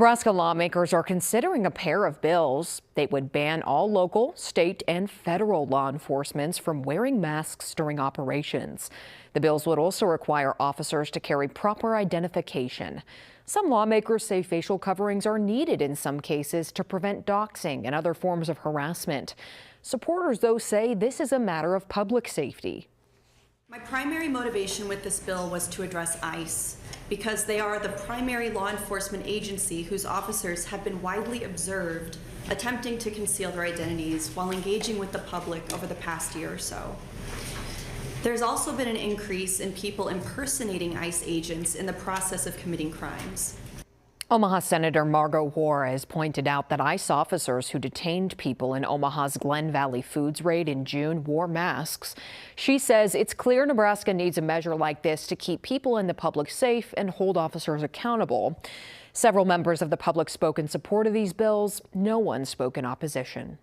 Nebraska lawmakers are considering a pair of bills. They would ban all local, state, and federal law enforcement from wearing masks during operations. The bills would also require officers to carry proper identification. Some lawmakers say facial coverings are needed in some cases to prevent doxing and other forms of harassment. Supporters, though, say this is a matter of public safety. My primary motivation with this bill was to address ICE because they are the primary law enforcement agency whose officers have been widely observed attempting to conceal their identities while engaging with the public over the past year or so. There's also been an increase in people impersonating ICE agents in the process of committing crimes. Omaha Senator Margo Juarez pointed out that ICE officers who detained people in Omaha's Glenn Valley Foods raid in June wore masks. She says it's clear Nebraska needs a measure like this to keep people in the public safe and hold officers accountable. Several members of the public spoke in support of these bills. No one spoke in opposition.